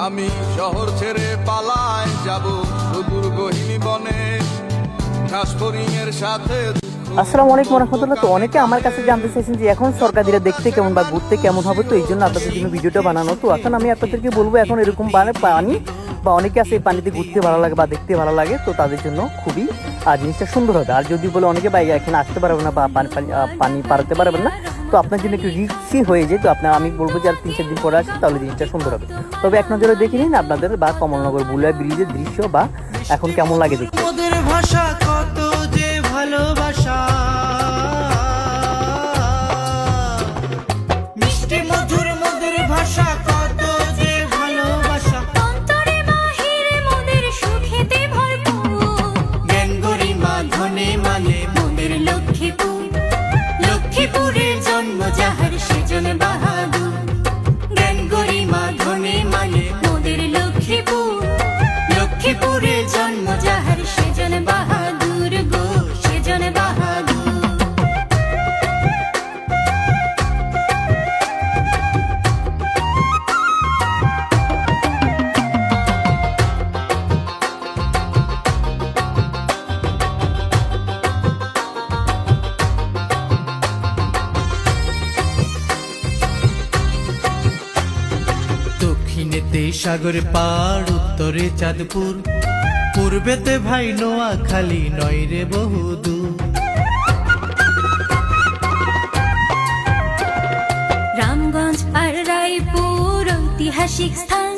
আমি শহর ছেড়ে পালায় যাব সুদূর গহীন বনে, ঘাসফড়িং এর সাথে। আসসালামু আলাইকুম রহমতুল্লাহ। তো অনেকে আমার কাছে জানতে চাইছেন যে এখন সরকারিরা দেখতে কেমন বা ঘুরতে কেমন হবে, তো এই জন্য আপনাদের জন্য ভিডিওটা বানানো। তো এখন আমি আপনাদেরকে বলবো এখন এরকম পানি বা অনেকে আছে এই পানিতে ঘুরতে ভালো লাগে বা দেখতে ভালো লাগে, তো তাদের জন্য খুবই জিনিসটা সুন্দর হবে। আর যদি বলে অনেকে ভাই এখানে আসতে পারবেন না বা পানি পারাতে পারবেন না, তো আপনার জন্য একটু রিস্কি হয়ে যায়। তো আমি বলবো যে আর 3-4 দিন পরে আসেন, তাহলে জিনিসটা সুন্দর হবে। তবে এক নজরে দেখে নিন আপনাদের বা কমলনগর বুলিয়া ব্রিজের দৃশ্য বা এখন কেমন লাগে দেখতে। ওদের ভাষা কত যে ভালোবাসা, মিষ্টি মধুর মোদের ভাষা কত যে ভালোবাসা, অন্তরে মাহির মোদের সুখেতে ভরপুর, জ্ঞান গরিমা ধনে মানে মোদের লক্ষ্মীপুর, লক্ষ্মীপুরের জন্ম যাহার সেজন বাহাদুর, জ্ঞান গরিমা ধনে মানে মোদের লক্ষ্মীপুর, লক্ষ্মীপুরের জন্ম যাহার সেজন বাহাদুর গো, সেজন বাহাদুর। দক্ষিণেতে সাগর পাড়, উত্তরে চাঁদপুর, পূর্বেতে ভাই নোয়াখালী, নয় রে বহুদূর। রামগঞ্জ আর রায়পুর ঐতিহাসিক স্থান,